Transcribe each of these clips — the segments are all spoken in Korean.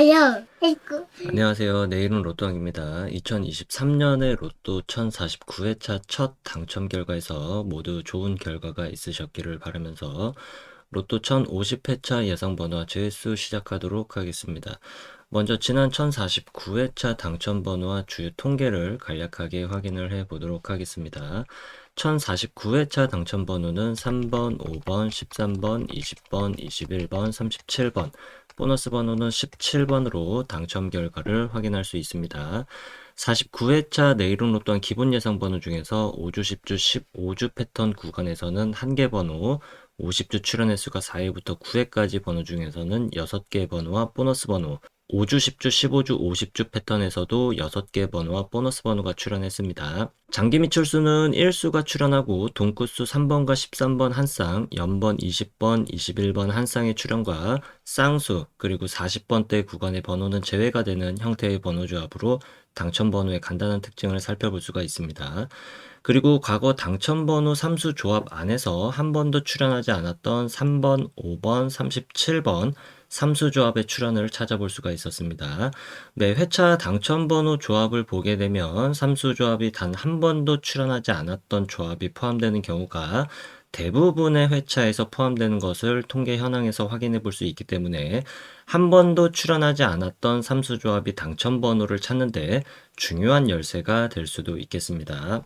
아야, 아이고. 안녕하세요. 내일은 로또왕입니다. 2023년의 로또 1049회차 첫 당첨 결과에서 모두 좋은 결과가 있으셨기를 바라면서 로또 1050회차 예상번호와 제수 시작하도록 하겠습니다. 먼저 지난 1049회차 당첨번호와 주요 통계를 간략하게 확인을 해 보도록 하겠습니다. 1049회차 당첨번호는 3번, 5번, 13번, 20번, 21번, 37번, 보너스 번호는 17번으로 당첨 결과를 확인할 수 있습니다. 49회차 내일은 로또한 기본 예상 번호 중에서 5주, 10주, 15주 패턴 구간에서는 1개 번호, 50주 출연 횟수가 4회부터 9회까지 번호 중에서는 6개 번호와 보너스 번호, 5주, 10주, 15주, 50주 패턴에서도 6개 번호와 보너스 번호가 출연했습니다. 장기 미출수는 1수가 출연하고 동구수 3번과 13번 한 쌍, 연번 20번, 21번 한 쌍의 출연과 쌍수, 그리고 40번대 구간의 번호는 제외가 되는 형태의 번호 조합으로 당첨 번호의 간단한 특징을 살펴볼 수가 있습니다. 그리고 과거 당첨번호 3수 조합 안에서 한 번도 출연하지 않았던 3번, 5번, 37번 3수 조합의 출연을 찾아볼 수가 있었습니다. 매 회차 당첨번호 조합을 보게 되면 3수 조합이 단 한 번도 출연하지 않았던 조합이 포함되는 경우가 대부분의 회차에서 포함되는 것을 통계 현황에서 확인해 볼 수 있기 때문에 한 번도 출연하지 않았던 3수 조합이 당첨번호를 찾는데 중요한 열쇠가 될 수도 있겠습니다.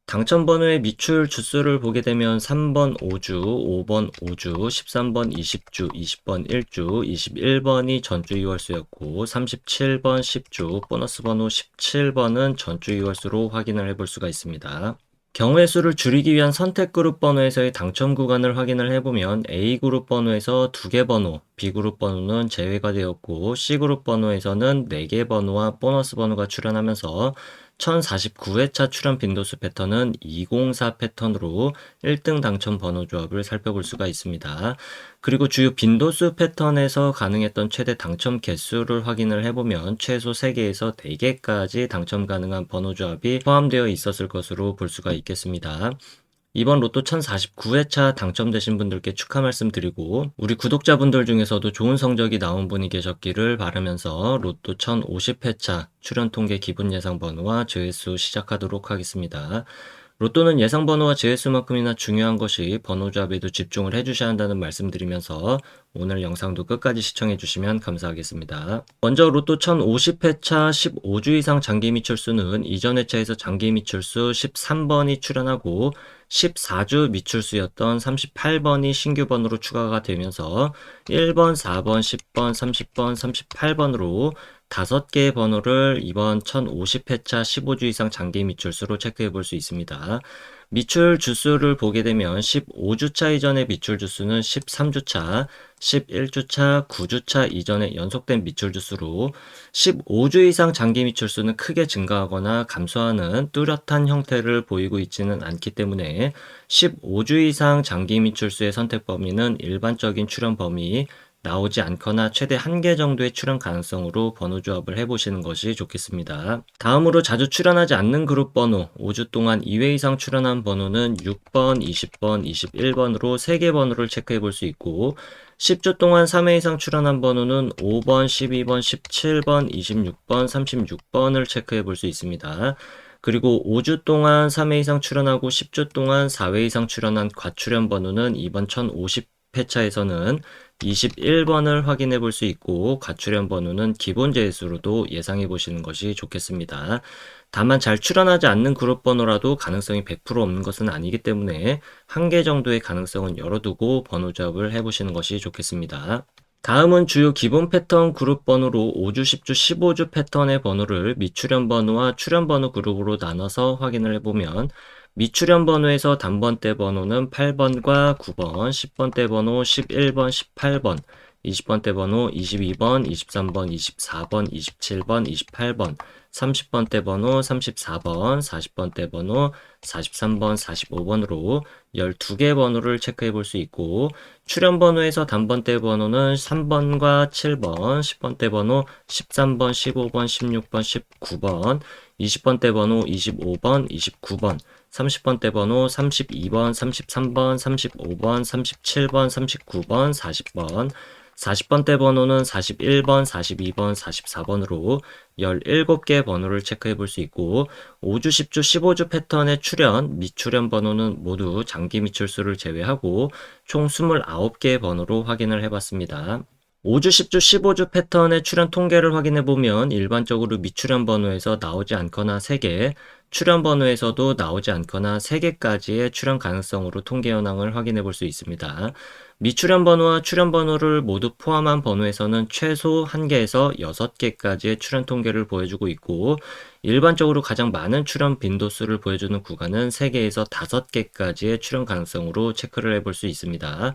당첨번호의 미출 주수를 보게 되면 3번 5주, 5번 5주, 13번 20주, 20번 1주, 21번이 전주 2월수였고 37번 10주, 보너스 번호 17번은 전주 2월수로 확인을 해볼 수가 있습니다. 경우의 수를 줄이기 위한 선택그룹 번호에서의 당첨 구간을 확인을 해보면 A그룹 번호에서 2개 번호, B그룹 번호는 제외가 되었고 C그룹 번호에서는 4개 번호와 보너스 번호가 출연하면서 1049회차 출연 빈도수 패턴은 204 패턴으로 1등 당첨 번호 조합을 살펴볼 수가 있습니다. 그리고 주요 빈도수 패턴에서 가능했던 최대 당첨 개수를 확인을 해보면 최소 3개에서 4개까지 당첨 가능한 번호 조합이 포함되어 있었을 것으로 볼 수가 있겠습니다. 이번 로또 1049회차 당첨되신 분들께 축하 말씀드리고 우리 구독자분들 중에서도 좋은 성적이 나온 분이 계셨기를 바라면서 로또 1050회차 출연 통계 기본 예상 번호와 조회수 시작하도록 하겠습니다. 로또는 예상 번호와 제외수만큼이나 중요한 것이 번호 조합에도 집중을 해주셔야 한다는 말씀드리면서 오늘 영상도 끝까지 시청해 주시면 감사하겠습니다. 먼저 로또 1050회차 15주 이상 장기 미출수는 이전 회차에서 장기 미출수 13번이 출연하고 14주 미출수였던 38번이 신규 번호로 추가가 되면서 1번, 4번, 10번, 30번, 38번으로 5개의 번호를 이번 1050회차 15주 이상 장기 미출수로 체크해 볼 수 있습니다. 미출 주수를 보게 되면 15주차 이전의 미출 주수는 13주차, 11주차, 9주차 이전의 연속된 미출 주수로 15주 이상 장기 미출수는 크게 증가하거나 감소하는 뚜렷한 형태를 보이고 있지는 않기 때문에 15주 이상 장기 미출수의 선택 범위는 일반적인 출연 범위, 나오지 않거나 최대 1개 정도의 출연 가능성으로 번호 조합을 해보시는 것이 좋겠습니다. 다음으로 자주 출연하지 않는 그룹 번호, 5주 동안 2회 이상 출연한 번호는 6번, 20번, 21번으로 3개 번호를 체크해 볼 수 있고 10주 동안 3회 이상 출연한 번호는 5번, 12번, 17번, 26번, 36번을 체크해 볼 수 있습니다. 그리고 5주 동안 3회 이상 출연하고 10주 동안 4회 이상 출연한 과출연 번호는 이번 1050회차에서는 21번을 확인해 볼 수 있고 과출연 번호는 기본 재수로도 예상해 보시는 것이 좋겠습니다. 다만 잘 출연하지 않는 그룹 번호라도 가능성이 100% 없는 것은 아니기 때문에 1개 정도의 가능성은 열어두고 번호 조합을 해보시는 것이 좋겠습니다. 다음은 주요 기본 패턴 그룹 번호로 5주, 10주, 15주 패턴의 번호를 미출연 번호와 출연 번호 그룹으로 나눠서 확인을 해보면 미출연 번호에서 단번대 번호는 8번과 9번, 10번대 번호 11번, 18번, 20번대 번호 22번, 23번, 24번, 27번, 28번, 30번대 번호 34번, 40번대 번호 43번, 45번으로 12개 번호를 체크해 볼 수 있고 출연 번호에서 단번대 번호는 3번과 7번, 10번대 번호 13번, 15번, 16번, 19번, 20번대 번호 25번, 29번, 30번대 번호 32번, 33번, 35번, 37번, 39번, 40번, 40번대 번호는 41번, 42번, 44번으로 17개 번호를 체크해 볼 수 있고 5주, 10주, 15주 패턴의 출현, 미출현 번호는 모두 장기 미출수를 제외하고 총 29개의 번호로 확인을 해봤습니다. 5주, 10주, 15주 패턴의 출현 통계를 확인해 보면 일반적으로 미출현 번호에서 나오지 않거나 3개, 출현 번호에서도 나오지 않거나 3개까지의 출현 가능성으로 통계 현황을 확인해 볼 수 있습니다. 미출현 번호와 출현 번호를 모두 포함한 번호에서는 최소 1개에서 6개까지의 출현 통계를 보여주고 있고 일반적으로 가장 많은 출현 빈도수를 보여주는 구간은 3개에서 5개까지의 출현 가능성으로 체크를 해볼 수 있습니다.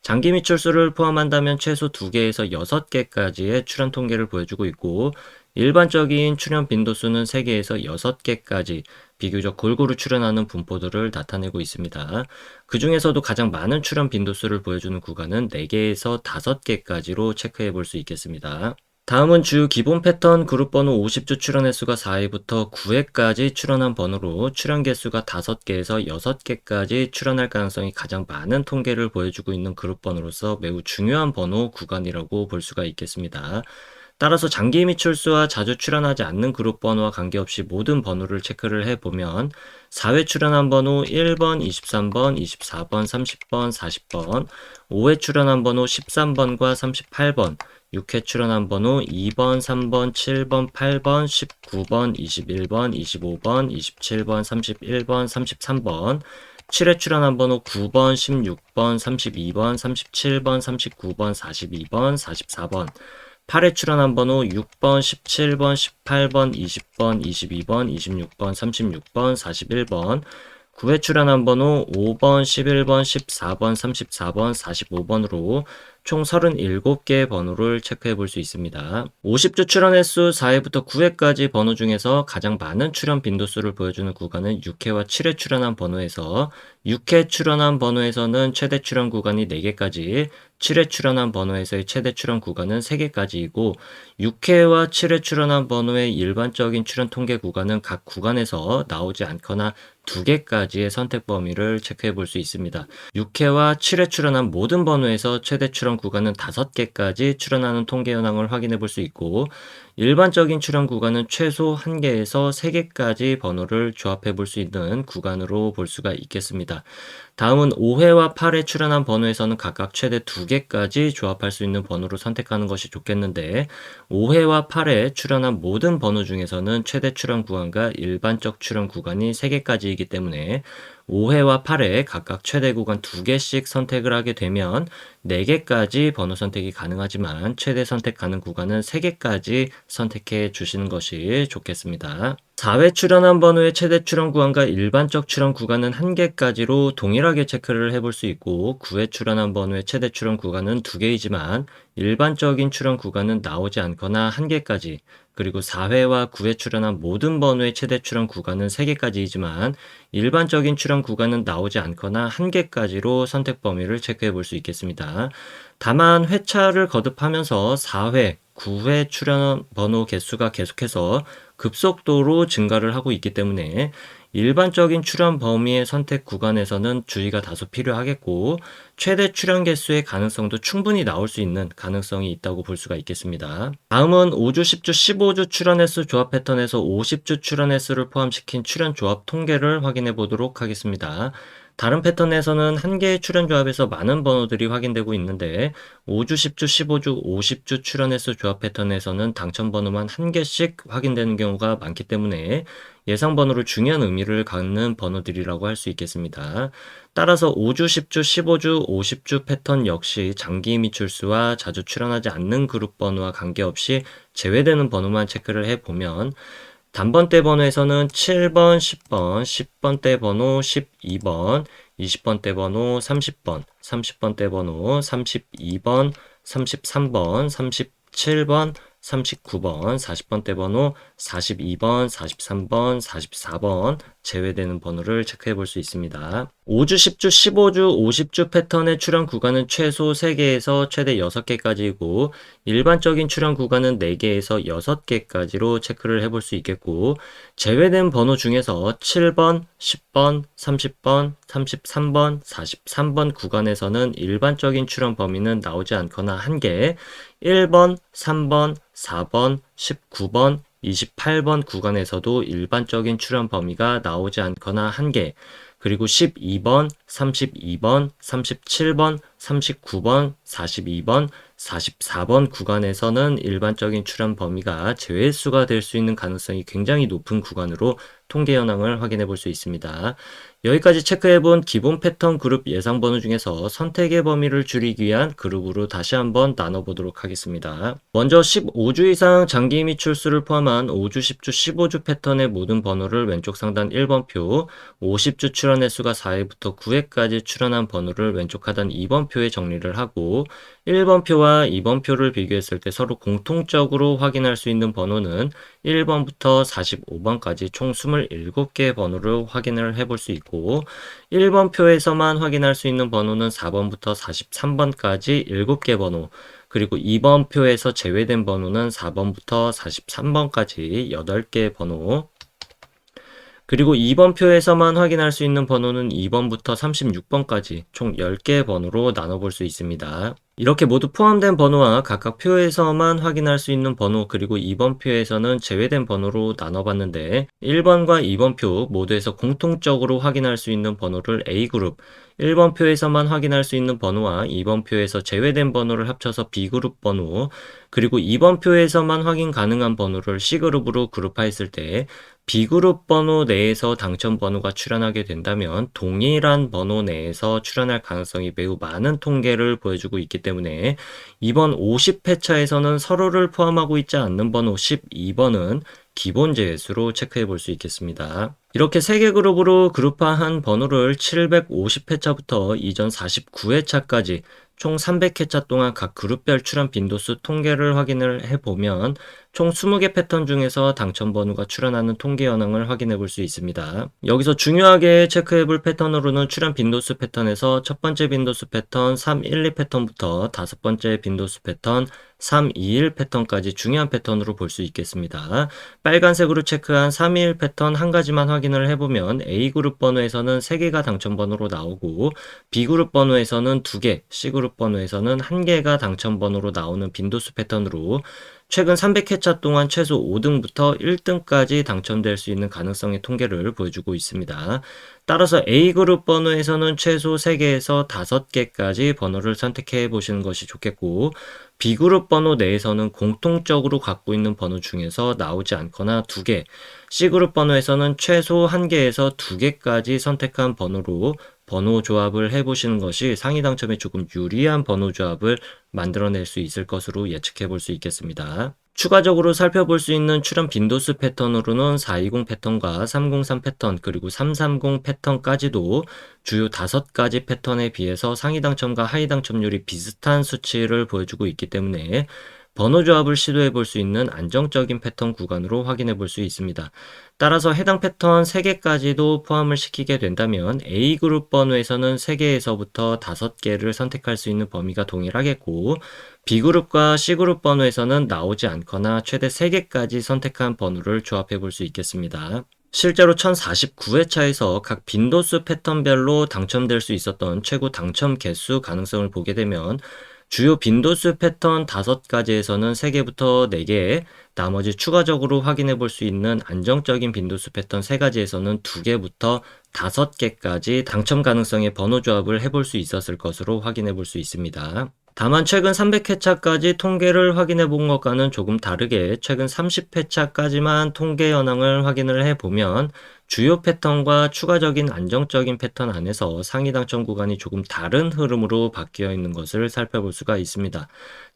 장기 미출수를 포함한다면 최소 2개에서 6개까지의 출현 통계를 보여주고 있고 일반적인 출현 빈도수는 3개에서 6개까지 비교적 골고루 출현하는 분포들을 나타내고 있습니다. 그 중에서도 가장 많은 출현 빈도수를 보여주는 구간은 4개에서 5개까지로 체크해 볼 수 있겠습니다. 다음은 주 기본 패턴 그룹 번호 50주 출현 횟수가 4회부터 9회까지 출현한 번호로 출현 개수가 5개에서 6개까지 출현할 가능성이 가장 많은 통계를 보여주고 있는 그룹 번호로서 매우 중요한 번호 구간이라고 볼 수가 있겠습니다. 따라서 장기 미출수와 자주 출현하지 않는 그룹 번호와 관계없이 모든 번호를 체크를 해보면 4회 출현한 번호 1번, 23번, 24번, 30번, 40번, 5회 출현한 번호 13번과 38번, 6회 출현한 번호 2번, 3번, 7번, 8번, 19번, 21번, 25번, 27번, 31번, 33번, 7회 출현한 번호 9번, 16번, 32번, 37번, 39번, 42번, 44번, 8회 출현한 번호 6번, 17번, 18번, 20번, 22번, 26번, 36번, 41번, 9회 출현한 번호 5번, 11번, 14번, 34번, 45번으로 총 37개의 번호를 체크해 볼 수 있습니다. 50주 출현 횟수 4회부터 9회까지 번호 중에서 가장 많은 출현 빈도수를 보여주는 구간은 6회와 7회 출현한 번호에서 6회 출현한 번호에서는 최대 출현 구간이 4개까지, 7회 출현한 번호에서의 최대 출현 구간은 3개까지이고 6회와 7회 출현한 번호의 일반적인 출현 통계 구간은 각 구간에서 나오지 않거나 2개까지의 선택 범위를 체크해 볼 수 있습니다. 6회와 7회 출현한 모든 번호에서 최대 출현 구간은 5개까지 출현하는 통계 현황을 확인해 볼 수 있고 일반적인 출현 구간은 최소 1개에서 3개까지 번호를 조합해 볼 수 있는 구간으로 볼 수가 있겠습니다. 다음은 5회와 8회 출현한 번호에서는 각각 최대 2개까지 조합할 수 있는 번호로 선택하는 것이 좋겠는데 5회와 8회 출현한 모든 번호 중에서는 최대 출현 구간과 일반적 출현 구간이 3개까지이기 때문에 5회와 8회 각각 최대 구간 2개씩 선택을 하게 되면 4개까지 번호 선택이 가능하지만 최대 선택 가능 구간은 3개까지 선택해 주시는 것이 좋겠습니다. 4회 출현한 번호의 최대 출현 구간과 일반적 출현 구간은 1개까지로 동일하게 체크를 해볼 수 있고 9회 출현한 번호의 최대 출현 구간은 2개이지만 일반적인 출현 구간은 나오지 않거나 1개까지 그리고 4회와 9회 출현한 모든 번호의 최대 출현 구간은 3개까지이지만 일반적인 출현 구간은 나오지 않거나 1개까지로 선택 범위를 체크해 볼 수 있겠습니다. 다만 회차를 거듭하면서 4회, 9회 출현 번호 개수가 계속해서 급속도로 증가를 하고 있기 때문에 일반적인 출현 범위의 선택 구간에서는 주의가 다소 필요하겠고 최대 출현 개수의 가능성도 충분히 나올 수 있는 가능성이 있다고 볼 수가 있겠습니다. 다음은 5주, 10주, 15주 출현 횟수 조합 패턴에서 50주 출현 횟수를 포함시킨 출현 조합 통계를 확인해 보도록 하겠습니다. 다른 패턴에서는 한 개의 출현 조합에서 많은 번호들이 확인되고 있는데 5주, 10주, 15주, 50주 출현 횟수 조합 패턴에서는 당첨 번호만 한 개씩 확인되는 경우가 많기 때문에 예상 번호로 중요한 의미를 갖는 번호들이라고 할 수 있겠습니다. 따라서 5주, 10주, 15주, 50주 패턴 역시 장기 미출수와 자주 출현하지 않는 그룹 번호와 관계없이 제외되는 번호만 체크를 해보면 단번대 번호에서는 7번, 10번, 10번대 번호 12번, 20번대 번호 30번, 30번대 번호 32번, 33번, 37번, 39번, 40번대 번호 42번, 43번, 44번, 제외되는 번호를 체크해 볼 수 있습니다. 5주, 10주, 15주, 50주 패턴의 출현 구간은 최소 3개에서 최대 6개까지이고 일반적인 출현 구간은 4개에서 6개까지로 체크를 해볼 수 있겠고 제외된 번호 중에서 7번, 10번, 30번, 33번, 43번 구간에서는 일반적인 출현 범위는 나오지 않거나 1개, 1번, 3번, 4번, 19번, 28번 구간에서도 일반적인 출현 범위가 나오지 않거나 1개, 그리고 12번, 32번, 37번, 39번, 42번, 44번 구간에서는 일반적인 출현 범위가 제외수가 될 수 있는 가능성이 굉장히 높은 구간으로 통계 현황을 확인해 볼 수 있습니다. 여기까지 체크해본 기본 패턴 그룹 예상 번호 중에서 선택의 범위를 줄이기 위한 그룹으로 다시 한번 나눠보도록 하겠습니다. 먼저 15주 이상 장기 및 출수를 포함한 5주, 10주, 15주 패턴의 모든 번호를 왼쪽 상단 1번표, 50주 출현 횟수가 4회부터 9회까지 출현한 번호를 왼쪽 하단 2번표에 정리를 하고 1번표와 2번표를 비교했을 때 서로 공통적으로 확인할 수 있는 번호는 1번부터 45번까지 총 27개의 번호를 확인을 해볼 수 있고 1번 표에서만 확인할 수 있는 번호는 4번부터 43번까지 7개 번호, 그리고 2번 표에서 제외된 번호는 4번부터 43번까지 8개 번호, 그리고 2번 표에서만 확인할 수 있는 번호는 2번부터 36번까지 총 10개의 번호로 나눠볼 수 있습니다. 이렇게 모두 포함된 번호와 각각 표에서만 확인할 수 있는 번호, 그리고 2번 표에서는 제외된 번호로 나눠봤는데 1번과 2번 표 모두에서 공통적으로 확인할 수 있는 번호를 A그룹, 1번 표에서만 확인할 수 있는 번호와 2번 표에서 제외된 번호를 합쳐서 B그룹 번호, 그리고 2번 표에서만 확인 가능한 번호를 C그룹으로 그룹화했을 때 B그룹 번호 내에서 당첨 번호가 출현하게 된다면 동일한 번호 내에서 출현할 가능성이 매우 많은 통계를 보여주고 있기 때문에 이번 50회차에서는 서로를 포함하고 있지 않는 번호 12번은 기본 제외수로 체크해 볼 수 있겠습니다. 이렇게 3개 그룹으로 그룹화한 번호를 750회차부터 이전 49회차까지 총 300회차 동안 각 그룹별 출현 빈도수 통계를 확인을 해보면 총 20개 패턴 중에서 당첨 번호가 출현하는 통계 현황을 확인해 볼 수 있습니다. 여기서 중요하게 체크해 볼 패턴으로는 출현 빈도수 패턴에서 첫 번째 빈도수 패턴 312 패턴부터 다섯 번째 빈도수 패턴 321 패턴까지 중요한 패턴으로 볼 수 있겠습니다. 빨간색으로 체크한 321 패턴 한 가지만 확인을 해보면 A그룹 번호에서는 3개가 당첨 번호로 나오고 B그룹 번호에서는 2개, C그룹 번호에서는 1개가 당첨 번호로 나오는 빈도수 패턴으로 최근 300회차 동안 최소 5등부터 1등까지 당첨될 수 있는 가능성의 통계를 보여주고 있습니다. 따라서 A그룹 번호에서는 최소 3개에서 5개까지 번호를 선택해 보시는 것이 좋겠고 B그룹 번호 내에서는 공통적으로 갖고 있는 번호 중에서 나오지 않거나 2개, C그룹 번호에서는 최소 1개에서 2개까지 선택한 번호로 번호 조합을 해보시는 것이 상위 당첨에 조금 유리한 번호 조합을 만들어낼 수 있을 것으로 예측해 볼 수 있겠습니다. 추가적으로 살펴볼 수 있는 출현 빈도수 패턴으로는 420 패턴과 303 패턴 그리고 330 패턴까지도 주요 5가지 패턴에 비해서 상위 당첨과 하위 당첨률이 비슷한 수치를 보여주고 있기 때문에 번호 조합을 시도해 볼 수 있는 안정적인 패턴 구간으로 확인해 볼 수 있습니다. 따라서 해당 패턴 3개까지도 포함을 시키게 된다면 A그룹 번호에서는 3개에서부터 5개를 선택할 수 있는 범위가 동일하겠고 B그룹과 C그룹 번호에서는 나오지 않거나 최대 3개까지 선택한 번호를 조합해 볼 수 있겠습니다. 실제로 1049회차에서 각 빈도수 패턴별로 당첨될 수 있었던 최고 당첨 개수 가능성을 보게 되면 주요 빈도수 패턴 5가지에서는 3개부터 4개, 나머지 추가적으로 확인해 볼 수 있는 안정적인 빈도수 패턴 3가지에서는 2개부터 5개까지 당첨 가능성의 번호 조합을 해볼 수 있었을 것으로 확인해 볼 수 있습니다. 다만 최근 300회차까지 통계를 확인해 본 것과는 조금 다르게 최근 30회차까지만 통계 현황을 확인을 해보면 주요 패턴과 추가적인 안정적인 패턴 안에서 상위 당첨 구간이 조금 다른 흐름으로 바뀌어 있는 것을 살펴볼 수가 있습니다.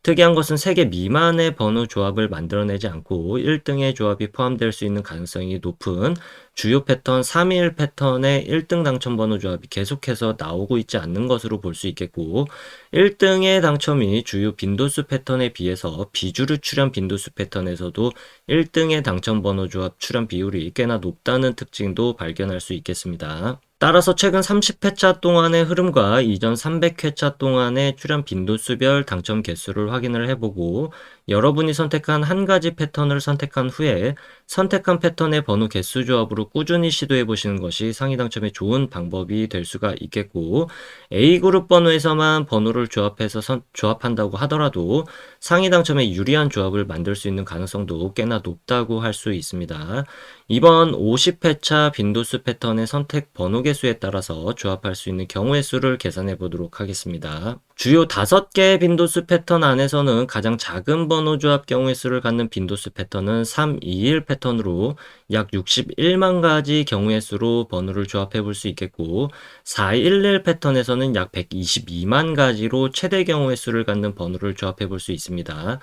특이한 것은 3개 미만의 번호 조합을 만들어내지 않고 1등의 조합이 포함될 수 있는 가능성이 높은 주요 패턴 321 패턴의 1등 당첨 번호 조합이 계속해서 나오고 있지 않는 것으로 볼 수 있겠고, 1등의 당첨이 주요 빈도수 패턴에 비해서 비주류 출현 빈도수 패턴에서도 1등의 당첨 번호 조합 출현 비율이 꽤나 높다는 특징도 발견할 수 있겠습니다. 따라서 최근 30회차 동안의 흐름과 이전 300회차 동안의 출현 빈도수별 당첨 개수를 확인을 해보고, 여러분이 선택한 한 가지 패턴을 선택한 후에 선택한 패턴의 번호 개수 조합으로 꾸준히 시도해 보시는 것이 상위 당첨에 좋은 방법이 될 수가 있겠고, A그룹 번호에서만 번호를 조합해서 조합한다고 하더라도 상위 당첨에 유리한 조합을 만들 수 있는 가능성도 꽤나 높다고 할 수 있습니다. 이번 50회차 빈도수 패턴의 선택 번호 개수에 따라서 조합할 수 있는 경우의 수를 계산해 보도록 하겠습니다. 주요 5개의 빈도수 패턴 안에서는 가장 작은 번호 조합 경우의 수를 갖는 빈도수 패턴은 321 패턴으로 약 61만 가지 경우의 수로 번호를 조합해 볼 수 있겠고, 411 패턴에서는 약 122만 가지로 최대 경우의 수를 갖는 번호를 조합해 볼 수 있습니다.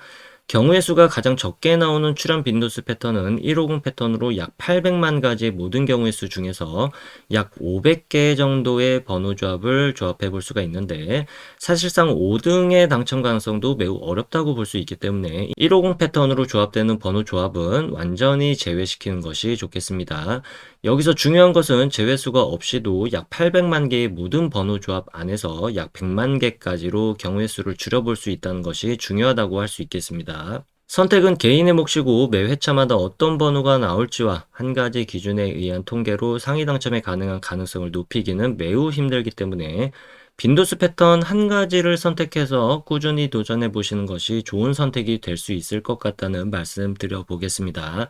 경우의 수가 가장 적게 나오는 출현 빈도수 패턴은 150 패턴으로 약 800만 가지의 모든 경우의 수 중에서 약 500개 정도의 번호 조합을 조합해 볼 수가 있는데, 사실상 5등의 당첨 가능성도 매우 어렵다고 볼 수 있기 때문에 150 패턴으로 조합되는 번호 조합은 완전히 제외시키는 것이 좋겠습니다. 여기서 중요한 것은 제외수가 없이도 약 800만 개의 모든 번호 조합 안에서 약 100만 개까지로 경우의 수를 줄여볼 수 있다는 것이 중요하다고 할 수 있겠습니다. 선택은 개인의 몫이고 매 회차마다 어떤 번호가 나올지와 한 가지 기준에 의한 통계로 상위 당첨에 가능한 가능성을 높이기는 매우 힘들기 때문에 빈도수 패턴 한 가지를 선택해서 꾸준히 도전해 보시는 것이 좋은 선택이 될 수 있을 것 같다는 말씀 드려보겠습니다.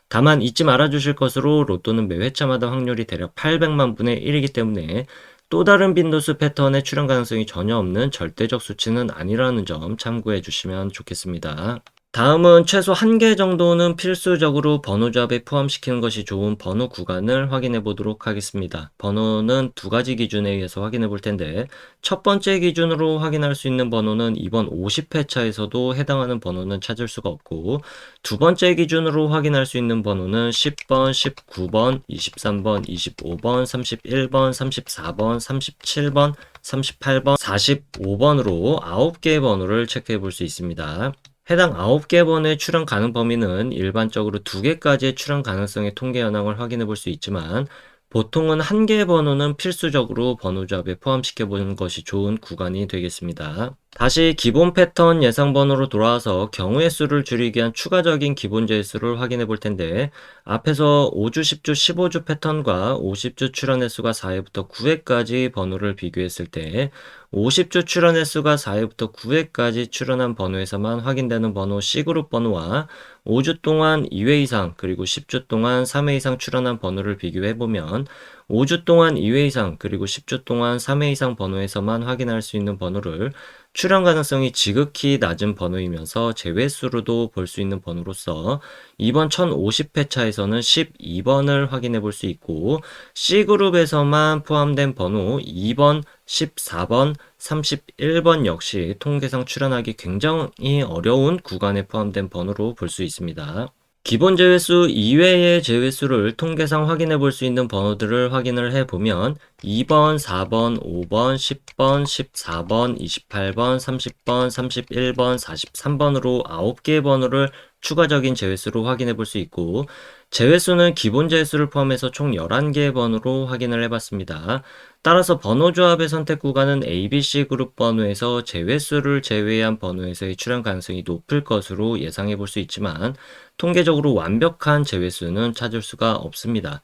다만 잊지 말아 주실 것으로 로또는 매 회차마다 확률이 대략 800만 분의 1이기 때문에 또 다른 빈도수 패턴의 출현 가능성이 전혀 없는 절대적 수치는 아니라는 점 참고해 주시면 좋겠습니다. 다음은 최소 1개 정도는 필수적으로 번호 조합에 포함시키는 것이 좋은 번호 구간을 확인해 보도록 하겠습니다. 번호는 2가지 기준에 의해서 확인해 볼 텐데, 첫 번째 기준으로 확인할 수 있는 번호는 이번 50회차에서도 해당하는 번호는 찾을 수가 없고, 두 번째 기준으로 확인할 수 있는 번호는 10번, 19번, 23번, 25번, 31번, 34번, 37번, 38번, 45번으로 9개의 번호를 체크해 볼 수 있습니다. 해당 9개 번호의 출현 가능 범위는 일반적으로 2개까지의 출현 가능성의 통계 현황을 확인해 볼 수 있지만, 보통은 1개의 번호는 필수적으로 번호 조합에 포함시켜 보는 것이 좋은 구간이 되겠습니다. 다시 기본 패턴 예상 번호로 돌아와서 경우의 수를 줄이기 위한 추가적인 기본 제수를 확인해 볼 텐데, 앞에서 5주, 10주, 15주 패턴과 50주 출현 횟수가 4회부터 9회까지 번호를 비교했을 때 50주 출현 횟수가 4회부터 9회까지 출현한 번호에서만 확인되는 번호 C그룹 번호와 5주 동안 2회 이상 그리고 10주 동안 3회 이상 출현한 번호를 비교해보면 5주 동안 2회 이상 그리고 10주 동안 3회 이상 번호에서만 확인할 수 있는 번호를 출현 가능성이 지극히 낮은 번호이면서 제외수로도 볼 수 있는 번호로서 이번 1050회차에서는 12번을 확인해 볼 수 있고, C그룹에서만 포함된 번호 2번, 14번, 31번 역시 통계상 출현하기 굉장히 어려운 구간에 포함된 번호로 볼 수 있습니다. 기본 제외수 이외의 제외수를 통계상 확인해 볼 수 있는 번호들을 확인을 해보면 2번, 4번, 5번, 10번, 14번, 28번, 30번, 31번, 43번으로 9개의 번호를 추가적인 제외수로 확인해 볼 수 있고, 제외수는 기본 제외수를 포함해서 총 11개의 번호로 확인을 해봤습니다. 따라서 번호 조합의 선택 구간은 ABC 그룹 번호에서 제외수를 제외한 번호에서의 출현 가능성이 높을 것으로 예상해 볼 수 있지만, 통계적으로 완벽한 제외수는 찾을 수가 없습니다.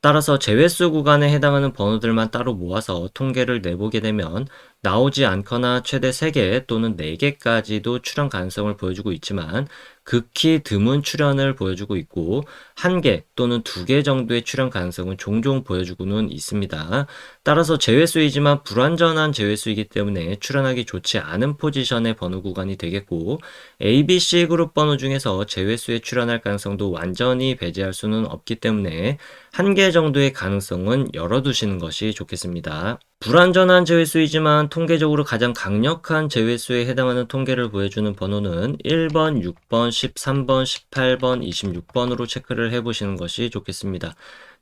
따라서 제외수 구간에 해당하는 번호들만 따로 모아서 통계를 내보게 되면 나오지 않거나 최대 3개 또는 4개까지도 출현 가능성을 보여주고 있지만, 극히 드문 출현을 보여주고 있고 1개 또는 2개 정도의 출현 가능성은 종종 보여주고는 있습니다. 따라서 제외수이지만 불완전한 제외수이기 때문에 출현하기 좋지 않은 포지션의 번호 구간이 되겠고, ABC 그룹 번호 중에서 제외수에 출현할 가능성도 완전히 배제할 수는 없기 때문에 1개 정도의 가능성은 열어두시는 것이 좋겠습니다. 불완전한 제외수이지만 통계적으로 가장 강력한 제외수에 해당하는 통계를 보여주는 번호는 1번, 6번, 13번, 18번, 26번으로 체크를 해보시는 것이 좋겠습니다.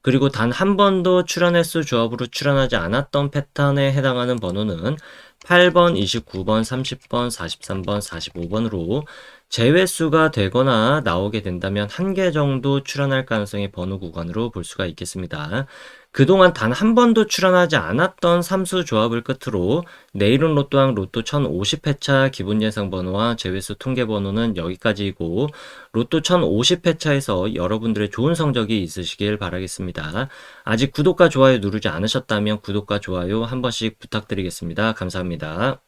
그리고 단 한 번도 출현횟수 조합으로 출현하지 않았던 패턴에 해당하는 번호는 8번, 29번, 30번, 43번, 45번으로 제외수가 되거나 나오게 된다면 한 개 정도 출현할 가능성의 번호 구간으로 볼 수가 있겠습니다. 그동안 단 한 번도 출현하지 않았던 삼수 조합을 끝으로 내일은 로또왕 로또 1050회차 기본 예상 번호와 제외수 통계 번호는 여기까지이고 로또 1050회차에서 여러분들의 좋은 성적이 있으시길 바라겠습니다. 아직 구독과 좋아요 누르지 않으셨다면 구독과 좋아요 한 번씩 부탁드리겠습니다. 감사합니다.